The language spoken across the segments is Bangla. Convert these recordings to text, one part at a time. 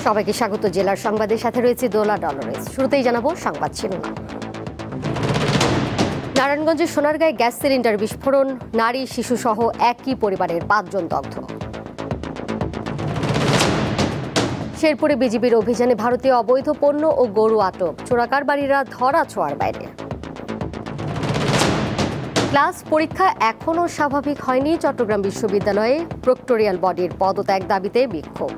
সবাইকে স্বাগত। জেলার সংবাদের সাথে রয়েছে দোলা ডলরেস। শুরুতেই জানাবো সংবাদ শিরোনাম। নারায়ণগঞ্জের সোনারগাঁয়ে গ্যাস সিলিন্ডার বিস্ফোরণ, নারী শিশু সহ একই পরিবারের 5 জন দগ্ধ। শেরপুরে বিজিবির অভিযানে ভারতীয় অবৈধ পণ্য ও গরু আটক, চোরাকারবারীরা ধরা ছোঁয়ার বাইরে। ক্লাস পরীক্ষা এখনও স্বাভাবিক হয়নি, চট্টগ্রাম বিশ্ববিদ্যালয়ে প্রক্টোরিয়াল বডির পদত্যাগ দাবিতে বিক্ষোভ।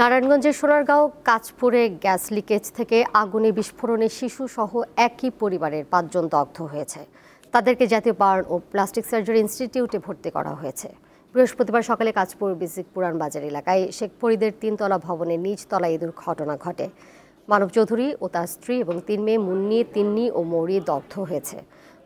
নারায়ণগঞ্জের সোনারগাঁও কাঁচপুরে গ্যাস লিকেজ থেকে আগুনে বিস্ফোরণে শিশু সহ একই পরিবারের 5 জন দগ্ধ হয়েছে। তাদেরকে জাতীয় বার্ন ও প্লাস্টিক সার্জারি ইনস্টিটিউটে ভর্তি করা হয়েছে। বৃহস্পতিবার সকালে কাঁচপুর বিসিক পুরান বাজার এলাকায় শেখ ফরিদের 3তলা ভবনের নিচ তলায় এই দুর্ঘটনা ঘটে। মানব চৌধুরী ও তার স্ত্রী এবং 3 মেয়ে মুন্নি, তিন্নি ও মৌরি দগ্ধ হয়েছে।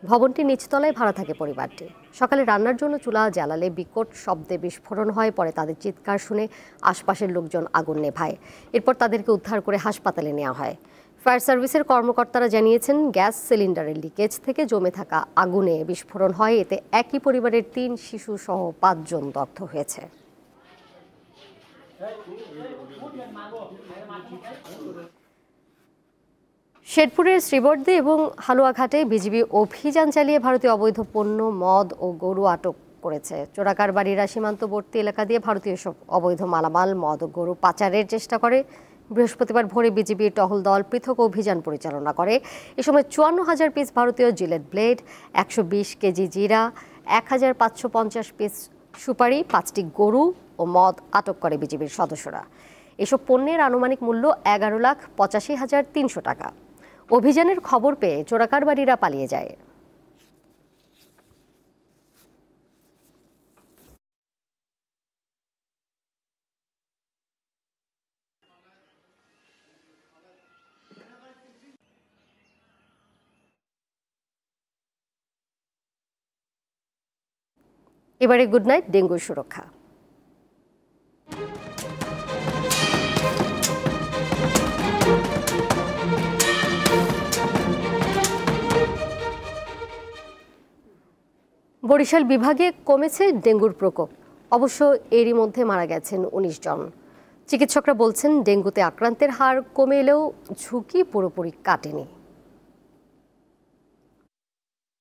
ভবনটির নিচতলায় ভাড়া থাকে পরিবারটি। সকালে রান্নার জন্য চুলা জ্বালালে বিকট শব্দে বিস্ফোরণ হয়। পরে তাদের চিৎকার শুনে আশপাশের লোকজন আগুন নেভায়। এরপর তাদেরকে উদ্ধার করে হাসপাতালে নেওয়া হয়। ফায়ার সার্ভিসের কর্মকর্তারা জানিয়েছেন, গ্যাস সিলিন্ডারের লিকেজ থেকে জমে থাকা আগুনে বিস্ফোরণ হয়। এতে একই পরিবারের 3 শিশু সহ 5 জন দগ্ধ হয়েছে। শেরপুরের শ্রীবর্দী এবং হালুয়াঘাটে বিজিবি অভিযান চালিয়ে ভারতীয় অবৈধ পণ্য, মদ ও গরু আটক করেছে। চোরাকারবারীরা সীমান্তবর্তী এলাকা দিয়ে ভারতীয় সব অবৈধ মালামাল, মদ ও গরু পাচারের চেষ্টা করে। বৃহস্পতিবার ভোরে বিজিবির টহল দল পৃথক অভিযান পরিচালনা করে। এ সময় 54,000 পিস ভারতীয় জিলেট ব্লেড, 120 কেজি জিরা, 1,550 পিস সুপারি, 5টি গরু ও মদ আটক করে বিজিবির সদস্যরা। এসব পণ্যের আনুমানিক মূল্য 11,85,300 টাকা। অভিযানের খবর পেয়ে চোরাকারবারীরা পালিয়ে যায়। এবারে গুড নাইট ডেঙ্গুর সুরক্ষা। বরিশাল বিভাগে কমেছে ডেঙ্গুর প্রকোপ। অবশ্য এরই মধ্যে মারা গেছেন 19 জন। চিকিৎসকরা বলছেন, ডেঙ্গুতে আক্রান্তের হার কমে এলেও ঝুঁকি পুরোপুরি কাটেনি।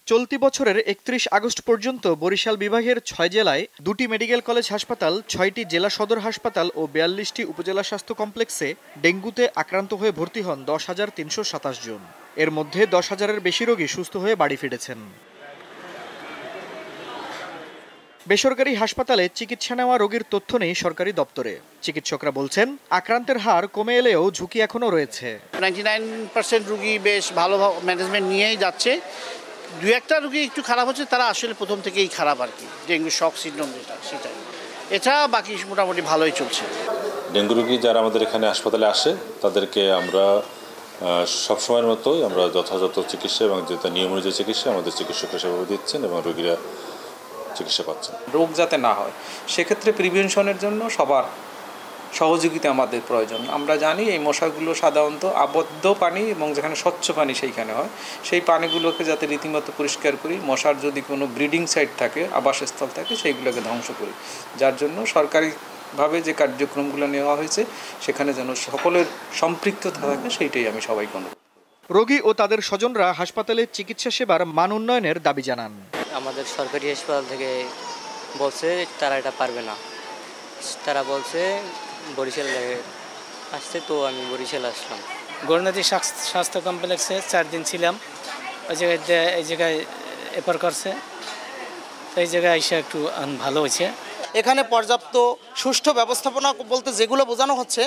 চলতি বছরের 31 আগস্ট পর্যন্ত বরিশাল বিভাগের 6 জেলায় 2টি মেডিকেল কলেজ হাসপাতাল, 6টি জেলা সদর হাসপাতাল ও 42টি উপজেলা স্বাস্থ্য কমপ্লেক্সে ডেঙ্গুতে আক্রান্ত হয়ে ভর্তি হন 10,327 জন। এর মধ্যে 10,000-এর বেশি রোগী সুস্থ হয়ে বাড়ি ফিরেছেন। বেসরকারি হাসপাতালে চিকিৎসা নেওয়া রোগীর তথ্য নেই সরকারি দপ্তরে। চিকিৎসকরা বলছেন, আক্রান্তের হার কমে এলেও ঝুঁকি এখনো রয়েছে। 99% রোগী বেশ ভালো ম্যানেজমেন্ট নিয়েই যাচ্ছে। 2-1টা রোগী একটু খারাপ হচ্ছে, তারা আসলে প্রথম থেকেই খারাপ আর কি, ডেঙ্গু শক সিনড্রোম যেটা, সেটাই। এছাড়া বাকি মোটামুটি ভালোই চলছে। ডেঙ্গু রোগী যারা আমাদের এখানে হাসপাতালে আসে, তাদেরকে আমরা সবসময়ের মতোই আমরা যথাযথ চিকিৎসা এবং যেটা নিয়ম অনুযায়ী চিকিৎসা আমাদের চিকিৎসকরা সেভাবে দিচ্ছেন এবং রোগীরা চিকিৎসা পাচ্ছেন। রোগ যাতে না হয় সেক্ষেত্রে প্রিভেনশনের জন্য সবার সহযোগিতা আমাদের প্রয়োজন। আমরা জানি এই মশাগুলো সাধারণত আবদ্ধ পানি এবং যেখানে স্বচ্ছ পানি সেইখানে হয়, সেই পানিগুলোকে যাতে রীতিমতো পরিষ্কার করি। মশার যদি কোনো ব্রিডিং সাইট থাকে, আবাসস্থল থাকে, সেইগুলোকে ধ্বংস করি। যার জন্য সরকারিভাবে যে কার্যক্রমগুলো নেওয়া হয়েছে সেখানে যেন সকলের সম্পৃক্ততা থাকে, সেইটাই আমি সবাইকে অনুরোধ। রোগী ও তাদের স্বজনরা হাসপাতালে চিকিৎসা সেবার মান উন্নয়নের দাবি জানান। আমাদের সরকারি হাসপাতাল থেকে বলছে তারা এটা পারবে না, তারা বলছে বরিশালে আসছে, তো আমি বরিশাল আসলাম। গৌরনদী স্বাস্থ্য কমপ্লেক্সে 4 দিন ছিলাম। ওই জায়গায় এই জায়গায় এপার করছে, তো এই জায়গায় এসে একটু ভালো হয়েছে। এখানে পর্যাপ্ত সুষ্ঠু ব্যবস্থাপনা বলতে যেগুলো বোঝানো হচ্ছে,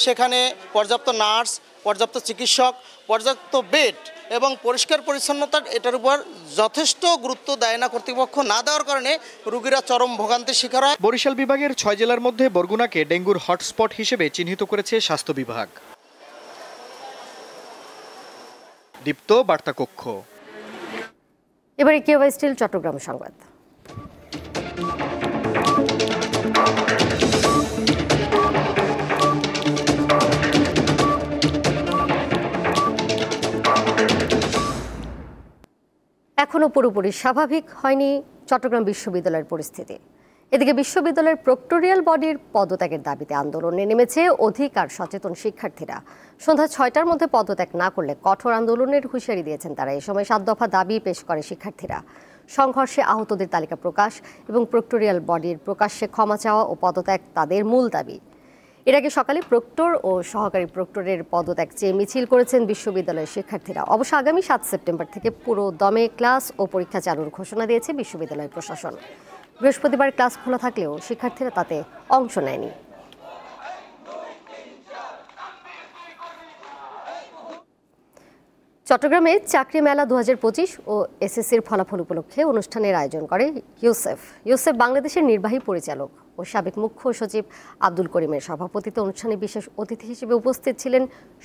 সেখানে পর্যাপ্ত নার্স, পর্যাপ্ত চিকিৎসক, পর্যাপ্ত বেড এবং পরিষ্কার পরিচ্ছন্নতা, এটার উপর যথেষ্ট গুরুত্ব দেয় না কর্তৃপক্ষ। না দেওয়ার কারণে রোগীরা চরম ভোগান্তির শিকার হয়। বরিশাল বিভাগের 6 জেলার মধ্যে বরগুনাকে ডেঙ্গুর হটস্পট হিসেবে চিহ্নিত করেছে স্বাস্থ্য বিভাগ। দীপ্ত, বার্তা কক্ষ। এবারে কেওয়াই স্টিল চট্টগ্রাম সংবাদ। এখনও পুরোপুরি স্বাভাবিক হয়নি চট্টগ্রাম বিশ্ববিদ্যালয়ের পরিস্থিতি। এদিকে বিশ্ববিদ্যালয়ের প্রক্টোরিয়াল বডির পদত্যাগের দাবিতে আন্দোলনে নেমেছে অধিকার সচেতন শিক্ষার্থীরা। সন্ধ্যা 6টার মধ্যে পদত্যাগ না করলে কঠোর আন্দোলনের হুঁশিয়ারি দিয়েছেন তারা। এ সময় 7 দফা দাবি পেশ করে শিক্ষার্থীরা। সংঘর্ষে আহতদের তালিকা প্রকাশ এবং প্রক্টোরিয়াল বডির প্রকাশ্যে ক্ষমা চাওয়া ও পদত্যাগ তাদের মূল দাবি। এর আগে সকালে প্রক্টর ও সহকারী প্রক্টরের পদত্যাগ চেয়ে মিছিল করেছেন বিশ্ববিদ্যালয়ের শিক্ষার্থীরা। অবশ্য আগামী 7 সেপ্টেম্বর থেকে পুরো দমে ক্লাস ও পরীক্ষা চালুর ঘোষণা দিয়েছে বিশ্ববিদ্যালয় প্রশাসন। বৃহস্পতিবার ক্লাস খোলা থাকলেও শিক্ষার্থীরা তাতে অংশ নেয়নি। চট্টগ্রামে চাকরি মেলা 2025 ও এসএসসির ফলাফল উপলক্ষে অনুষ্ঠানের আয়োজন করে ইউসেফ। বাংলাদেশের নির্বাহী পরিচালক ও সাবেক মুখ্য সচিব আব্দুল করিমের সভাপতিত্বে অনুষ্ঠানে বিশেষ অতিথি হিসেবে উপস্থিত ছিলেন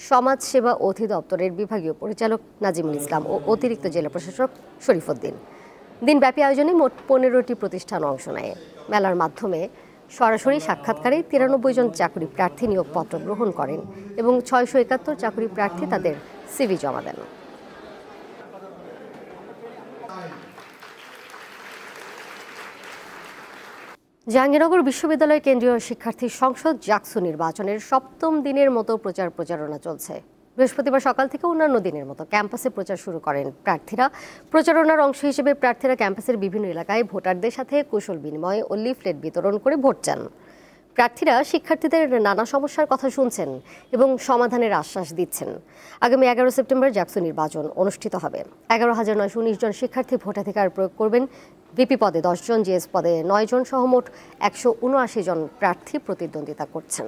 সমাজ সেবা অধিদপ্তরের বিভাগীয় পরিচালক নাজিমুল ইসলাম ও অতিরিক্ত জেলা প্রশাসক শরীফউদ্দিন। দিনব্যাপী আয়োজনে মোট 15টি প্রতিষ্ঠান অংশ নেয়। মেলার মাধ্যমে সরাসরি সাক্ষাৎকারে 93 জন চাকরি প্রার্থী নিয়োগপত্র গ্রহণ করেন এবং 671 চাকরি প্রার্থী তাদের সিভি জমা দেন। জাহাঙ্গীরনগর বিশ্ববিদ্যালয় কেন্দ্রীয় শিক্ষার্থী সংসদ জাকসু নির্বাচনের 7ম দিনের মতো প্রচারণা চলছে। বৃহস্পতিবার সকাল থেকে অন্যান্য দিনের মতো ক্যাম্পাসে প্রচার শুরু করেন প্রার্থীরা। প্রচারণার অংশ হিসেবে প্রার্থীরা ক্যাম্পাসের বিভিন্ন এলাকায় ভোটারদের সাথে কুশল বিনিময় ও লিফলেট বিতরণ করে ভোট চান। প্রার্থীরা শিক্ষার্থীদের নানা সমস্যার কথা শুনছেন এবং সমাধানের আশ্বাস দিচ্ছেন। আগামী 11 সেপ্টেম্বর জাকসু নির্বাচন অনুষ্ঠিত হবে। 11,919 জন শিক্ষার্থী ভোটাধিকার প্রয়োগ করবেন। ভিপি পদে 10 জন, জিএস পদে 9 জন সহ মোট 179 জন প্রার্থী প্রতিদ্বন্দ্বিতা করছেন।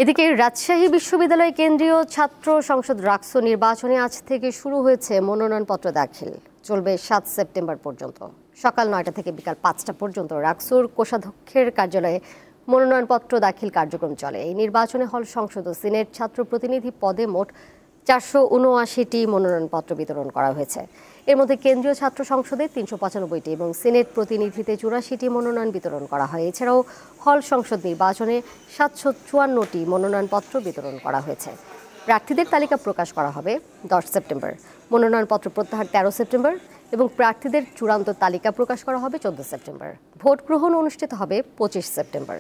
এদিকে রাজশাহী বিশ্ববিদ্যালয় কেন্দ্রীয় ছাত্র সংসদ রাকসু নির্বাচনে আজ থেকে শুরু হয়েছে মনোনয়নপত্র দাখিল। চলবে 7 সেপ্টেম্বর পর্যন্ত। সকাল 9টা থেকে বিকাল 5টা পর্যন্ত রাকসুর কোষাধ্যক্ষের কার্যালয়ে মনোনয়নপত্র দাখিল কার্যক্রম চলে। এই নির্বাচনে হল সংসদ ও সিনেট ছাত্র প্রতিনিধি পদে মোট 479টি মনোনয়নপত্র বিতরণ করা হয়েছে। এর মধ্যে কেন্দ্রীয় ছাত্র সংসদে 395টি এবং সিনেট প্রতিনিধিতে 84টি মনোনয়ন বিতরণ করা হয়। এছাড়াও হল সংসদ নির্বাচনে 754টি মনোনয়নপত্র বিতরণ করা হয়েছে। প্রার্থীদের তালিকা প্রকাশ করা হবে 10 সেপ্টেম্বর, মনোনয়নপত্র প্রত্যাহার 13 সেপ্টেম্বর এবং প্রার্থীদের চূড়ান্ত তালিকা প্রকাশ করা হবে 14 সেপ্টেম্বর। ভোট গ্রহণ অনুষ্ঠিত হবে 25 সেপ্টেম্বর।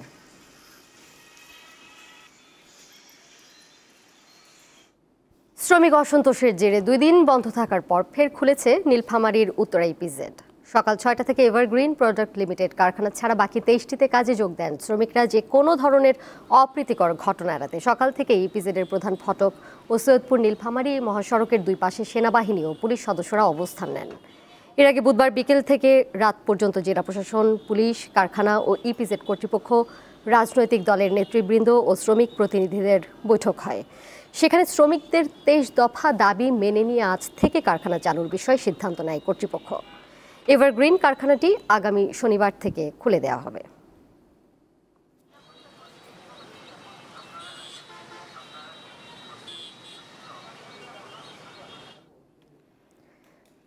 শ্রমিক অসন্তোষের জেরে 2 দিন বন্ধ থাকার পর ফের খুলেছে নীলফামারীর উত্তরা ইপিজেড। সকাল 6টা থেকে এভারগ্রিন প্রোডাক্ট লিমিটেড কারখানা ছাড়া বাকি 23টিতে কাজে যোগ দেন শ্রমিকরা। যে কোনো ধরনের অপ্রীতিকর ঘটনা এড়াতে সকাল থেকে ইপিজেডের প্রধান ফটক ও সৈয়দপুর নীলফামারী মহাসড়কের 2 পাশে সেনাবাহিনী ও পুলিশ সদস্যরা অবস্থান নেন। এর আগে বুধবার বিকেল থেকে রাত পর্যন্ত জেলা প্রশাসন, পুলিশ, কারখানা ও ইপিজেড কর্তৃপক্ষ, রাজনৈতিক দলের নেতৃবৃন্দ ও শ্রমিক প্রতিনিধিদের বৈঠক হয়। সেখানে শ্রমিকদের 23 দফা দাবি মেনে নিয়ে আজ থেকে কারখানা চালুর বিষয়ে সিদ্ধান্ত নেয় কর্তৃপক্ষ। এভারগ্রিন কারখানাটি আগামী শনিবার থেকে খুলে দেওয়া হবে।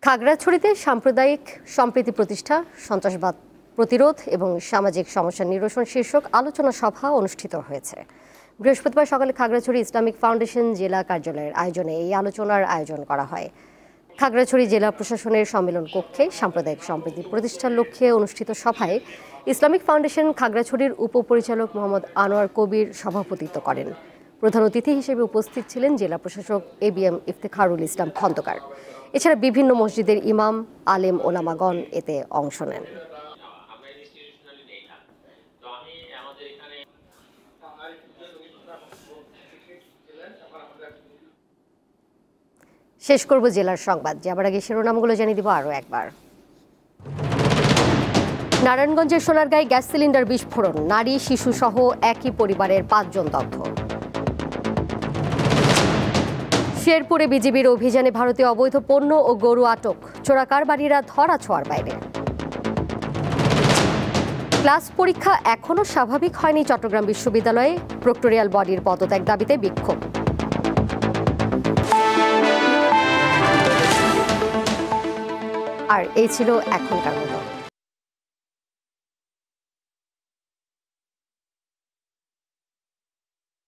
খাগড়াছড়িতে সাম্প্রদায়িক সম্প্রীতি প্রতিষ্ঠা, সন্ত্রাসবাদ প্রতিরোধ এবং সামাজিক সমস্যা নিরসন শীর্ষক আলোচনা সভা অনুষ্ঠিত হয়েছে। বৃহস্পতিবার সকালে খাগড়াছড়ি ইসলামিক ফাউন্ডেশন জেলা কার্যালয়ের আয়োজনে এই আলোচনার আয়োজন করা হয়। খাগড়াছড়ি জেলা প্রশাসনের সম্মেলন কক্ষে সাম্প্রদায়িক সম্প্রীতি প্রতিষ্ঠার লক্ষ্যে অনুষ্ঠিত সভায় ইসলামিক ফাউন্ডেশন খাগড়াছড়ির উপপরিচালক মোহাম্মদ আনোয়ার কবির সভাপতিত্ব করেন। প্রধান অতিথি হিসেবে উপস্থিত ছিলেন জেলা প্রশাসক এবিএম ইফতেখারুল ইসলাম খন্দকার। এছাড়া বিভিন্ন মসজিদের ইমাম, আলেম ওলামাগণ এতে অংশ নেন। শেষ করব জেলার সংবাদ, যাবার আগে শিরোনামগুলো জানিয়ে দিব আরও একবার। নারায়ণগঞ্জের সোনারগাঁয়ে গ্যাস সিলিন্ডার বিস্ফোরণ, নারী শিশু সহ একই পরিবারের 5 জন দগ্ধ। শেরপুরে বিজিবির অভিযানে ভারতীয় অবৈধ পণ্য ও গরু আটক, চোরাকারবারীরা ধরা ছোঁয়ার বাইরে। ক্লাস পরীক্ষা এখনও স্বাভাবিক হয়নি চট্টগ্রাম বিশ্ববিদ্যালয়ে, প্রক্টোরিয়াল বডির পদত্যাগ দাবিতে বিক্ষোভ। আর এই ছিল এখনকার মতো।